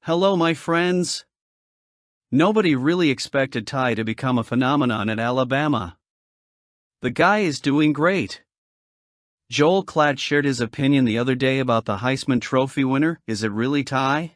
Hello, my friends. Nobody really expected Ty to become a phenomenon at Alabama. The guy is doing great. Joel Klatt shared his opinion the other day about the Heisman Trophy winner. Is it really Ty?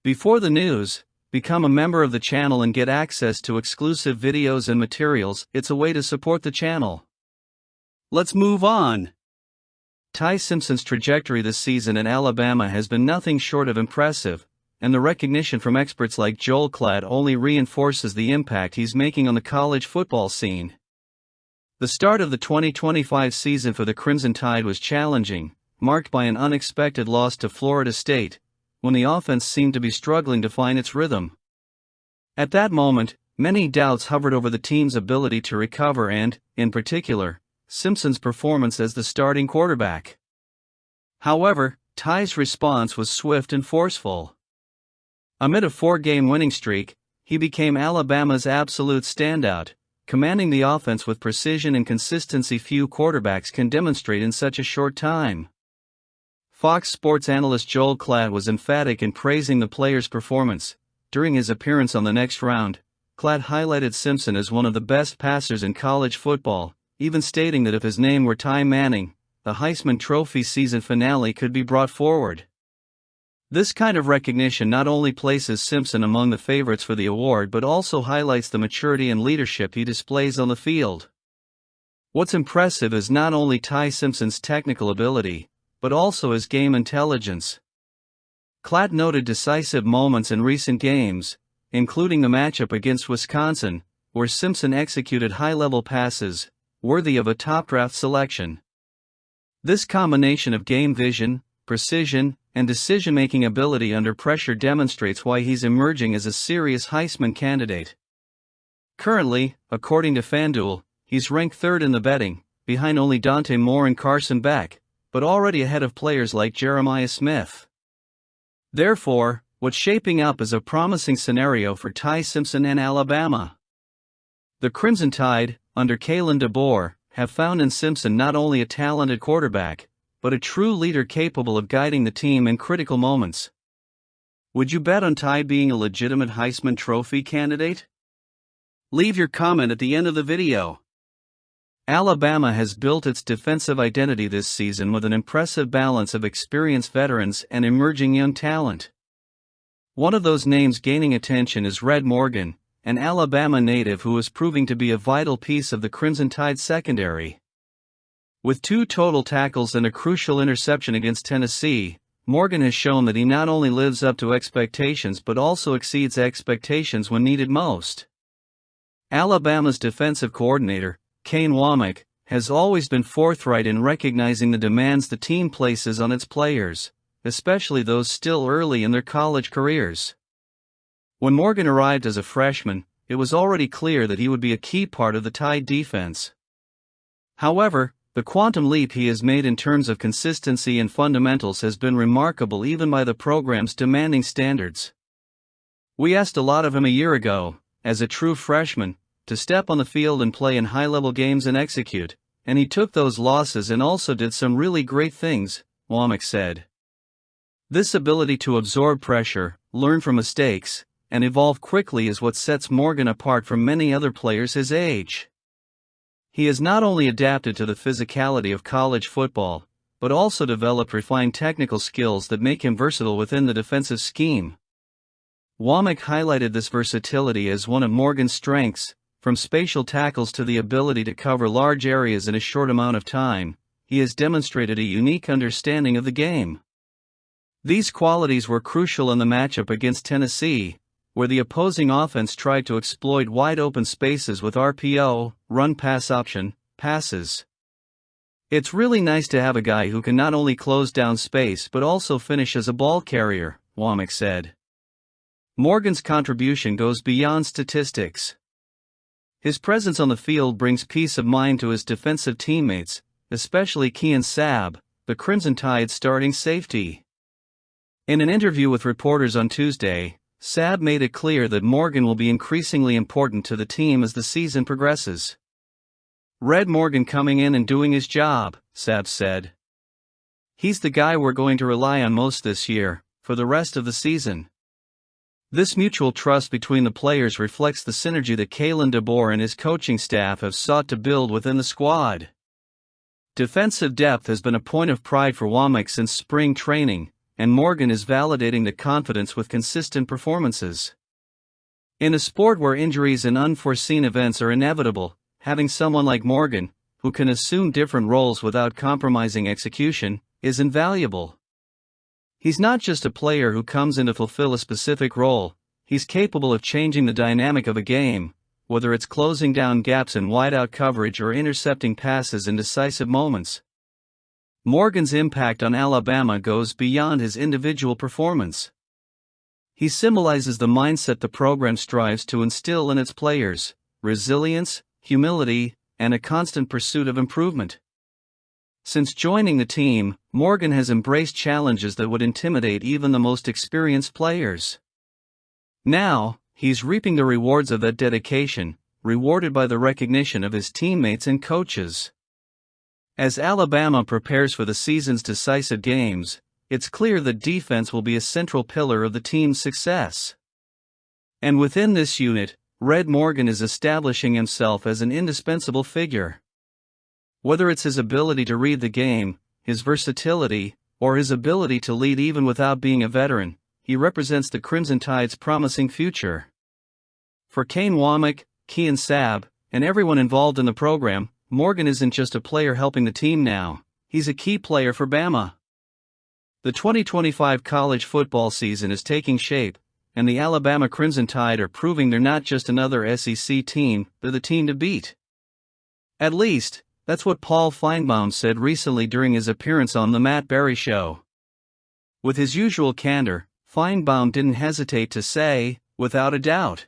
Before the news, become a member of the channel and get access to exclusive videos and materials. It's a way to support the channel. Let's move on. Ty Simpson's trajectory this season at Alabama has been nothing short of impressive, and the recognition from experts like Joel Klatt only reinforces the impact he's making on the college football scene. The start of the 2025 season for the Crimson Tide was challenging, marked by an unexpected loss to Florida State, when the offense seemed to be struggling to find its rhythm. At that moment, many doubts hovered over the team's ability to recover and, in particular, Simpson's performance as the starting quarterback. However, Ty's response was swift and forceful. Amid a 4-game winning streak, he became Alabama's absolute standout, commanding the offense with precision and consistency few quarterbacks can demonstrate in such a short time. Fox Sports analyst Joel Klatt was emphatic in praising the player's performance. During his appearance on The Next Round, Klatt highlighted Simpson as one of the best passers in college football, even stating that if his name were Ty Manning, the Heisman Trophy season finale could be brought forward. This kind of recognition not only places Simpson among the favorites for the award but also highlights the maturity and leadership he displays on the field. What's impressive is not only Ty Simpson's technical ability, but also his game intelligence. Klatt noted decisive moments in recent games, including the matchup against Wisconsin, where Simpson executed high-level passes, worthy of a top draft selection. This combination of game vision, precision, and decision-making ability under pressure demonstrates why he's emerging as a serious Heisman candidate. Currently, according to FanDuel, he's ranked third in the betting, behind only Dante Moore and Carson Beck, but already ahead of players like Jeremiah Smith. Therefore, what's shaping up is a promising scenario for Ty Simpson and Alabama. The Crimson Tide, under Kalen DeBoer, have found in Simpson not only a talented quarterback, but a true leader capable of guiding the team in critical moments. Would you bet on Ty being a legitimate Heisman Trophy candidate? Leave your comment at the end of the video. Alabama has built its defensive identity this season with an impressive balance of experienced veterans and emerging young talent. One of those names gaining attention is Red Morgan, an Alabama native who is proving to be a vital piece of the Crimson Tide secondary. With 2 total tackles and a crucial interception against Tennessee, Morgan has shown that he not only lives up to expectations but also exceeds expectations when needed most. Alabama's defensive coordinator, Kane Womack, has always been forthright in recognizing the demands the team places on its players, especially those still early in their college careers. When Morgan arrived as a freshman, it was already clear that he would be a key part of the Tide defense. However, the quantum leap he has made in terms of consistency and fundamentals has been remarkable even by the program's demanding standards. We asked a lot of him a year ago, as a true freshman, to step on the field and play in high-level games and execute, and he took those losses and also did some really great things, Womack said. This ability to absorb pressure, learn from mistakes, and evolve quickly is what sets Morgan apart from many other players his age. He has not only adapted to the physicality of college football, but also developed refined technical skills that make him versatile within the defensive scheme. Womack highlighted this versatility as one of Morgan's strengths. From spatial tackles to the ability to cover large areas in a short amount of time, he has demonstrated a unique understanding of the game. These qualities were crucial in the matchup against Tennessee, where the opposing offense tried to exploit wide-open spaces with RPO, run-pass option, passes. It's really nice to have a guy who can not only close down space but also finish as a ball carrier, Womack said. Morgan's contribution goes beyond statistics. His presence on the field brings peace of mind to his defensive teammates, especially Kean Sabb, the Crimson Tide's starting safety. In an interview with reporters on Tuesday, Sabb made it clear that Morgan will be increasingly important to the team as the season progresses. Red Morgan coming in and doing his job, Sabb said. He's the guy we're going to rely on most this year, for the rest of the season. This mutual trust between the players reflects the synergy that Kalen DeBoer and his coaching staff have sought to build within the squad. Defensive depth has been a point of pride for WAMEC since spring training, and Morgan is validating the confidence with consistent performances. In a sport where injuries and unforeseen events are inevitable, having someone like Morgan, who can assume different roles without compromising execution, is invaluable. He's not just a player who comes in to fulfill a specific role, he's capable of changing the dynamic of a game, whether it's closing down gaps in wideout coverage or intercepting passes in decisive moments. Morgan's impact on Alabama goes beyond his individual performance. He symbolizes the mindset the program strives to instill in its players: resilience, humility, and a constant pursuit of improvement. Since joining the team, Morgan has embraced challenges that would intimidate even the most experienced players. Now, he's reaping the rewards of that dedication, rewarded by the recognition of his teammates and coaches. As Alabama prepares for the season's decisive games, it's clear that defense will be a central pillar of the team's success. And within this unit, Red Morgan is establishing himself as an indispensable figure. Whether it's his ability to read the game, his versatility, or his ability to lead even without being a veteran, he represents the Crimson Tide's promising future. For Kane Womack, Kean Sabb, and everyone involved in the program, Morgan isn't just a player helping the team now, he's a key player for Bama. The 2025 college football season is taking shape, and the Alabama Crimson Tide are proving they're not just another SEC team, they're the team to beat. At least, that's what Paul Feinbaum said recently during his appearance on The Matt Berry Show. With his usual candor, Feinbaum didn't hesitate to say, without a doubt,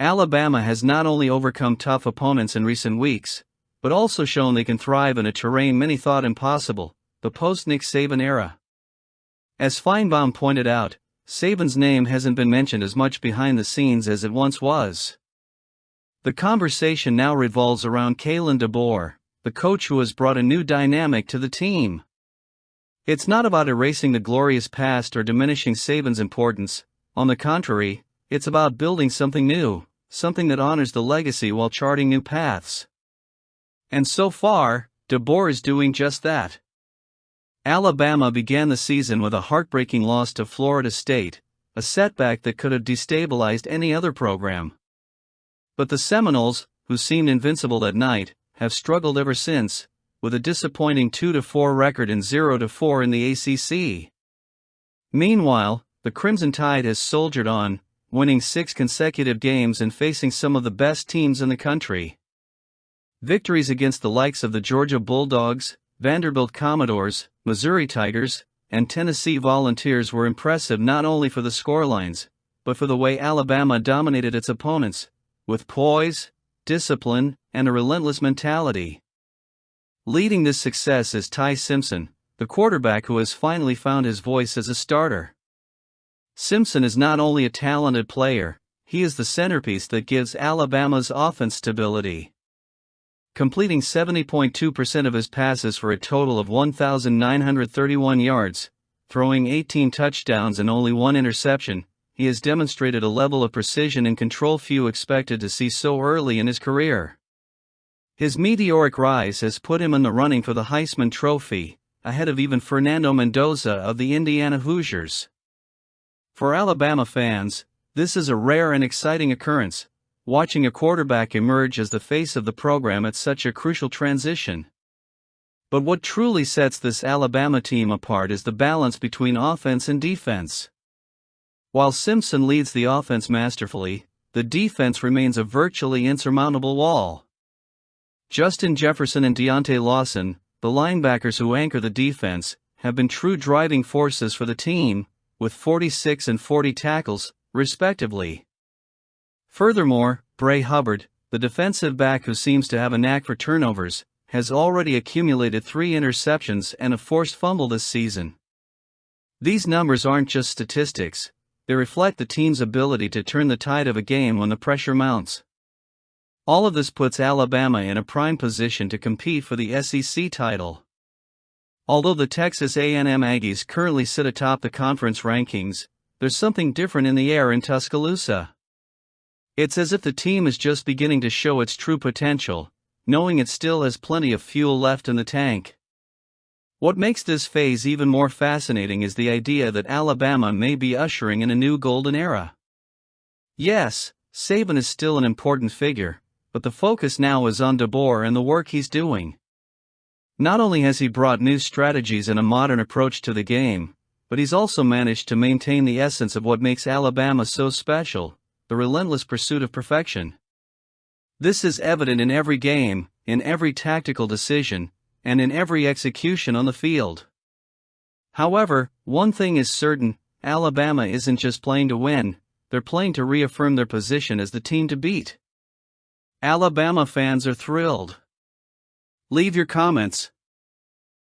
Alabama has not only overcome tough opponents in recent weeks, but also shown they can thrive in a terrain many thought impossible, the post-Nick Saban era. As Feinbaum pointed out, Saban's name hasn't been mentioned as much behind the scenes as it once was. The conversation now revolves around Kalen DeBoer, the coach who has brought a new dynamic to the team. It's not about erasing the glorious past or diminishing Saban's importance. On the contrary, it's about building something new, something that honors the legacy while charting new paths. And so far, DeBoer is doing just that. Alabama began the season with a heartbreaking loss to Florida State, a setback that could have destabilized any other program. But the Seminoles, who seemed invincible that night, have struggled ever since, with a disappointing 2-4 record and 0-4 in the ACC. Meanwhile, the Crimson Tide has soldiered on, winning 6 consecutive games and facing some of the best teams in the country. Victories against the likes of the Georgia Bulldogs, Vanderbilt Commodores, Missouri Tigers, and Tennessee Volunteers were impressive not only for the scorelines, but for the way Alabama dominated its opponents, with poise, discipline, and a relentless mentality. Leading this success is Ty Simpson, the quarterback who has finally found his voice as a starter. Simpson is not only a talented player, he is the centerpiece that gives Alabama's offense stability. Completing 70.2% of his passes for a total of 1,931 yards, throwing 18 touchdowns and only 1 interception, he has demonstrated a level of precision and control few expected to see so early in his career. His meteoric rise has put him in the running for the Heisman Trophy, ahead of even Fernando Mendoza of the Indiana Hoosiers. For Alabama fans, this is a rare and exciting occurrence, watching a quarterback emerge as the face of the program at such a crucial transition. But what truly sets this Alabama team apart is the balance between offense and defense. While Simpson leads the offense masterfully, the defense remains a virtually insurmountable wall. Justin Jefferson and Deontay Lawson, the linebackers who anchor the defense, have been true driving forces for the team, with 46 and 40 tackles, respectively. Furthermore, Bray Hubbard, the defensive back who seems to have a knack for turnovers, has already accumulated 3 interceptions and a forced fumble this season. These numbers aren't just statistics, they reflect the team's ability to turn the tide of a game when the pressure mounts. All of this puts Alabama in a prime position to compete for the SEC title. Although the Texas A&M Aggies currently sit atop the conference rankings, there's something different in the air in Tuscaloosa. It's as if the team is just beginning to show its true potential, knowing it still has plenty of fuel left in the tank. What makes this phase even more fascinating is the idea that Alabama may be ushering in a new golden era. Yes, Saban is still an important figure, but the focus now is on DeBoer and the work he's doing. Not only has he brought new strategies and a modern approach to the game, but he's also managed to maintain the essence of what makes Alabama so special, the relentless pursuit of perfection. This is evident in every game, in every tactical decision, and in every execution on the field. However, one thing is certain, Alabama isn't just playing to win, they're playing to reaffirm their position as the team to beat. Alabama fans are thrilled. Leave your comments.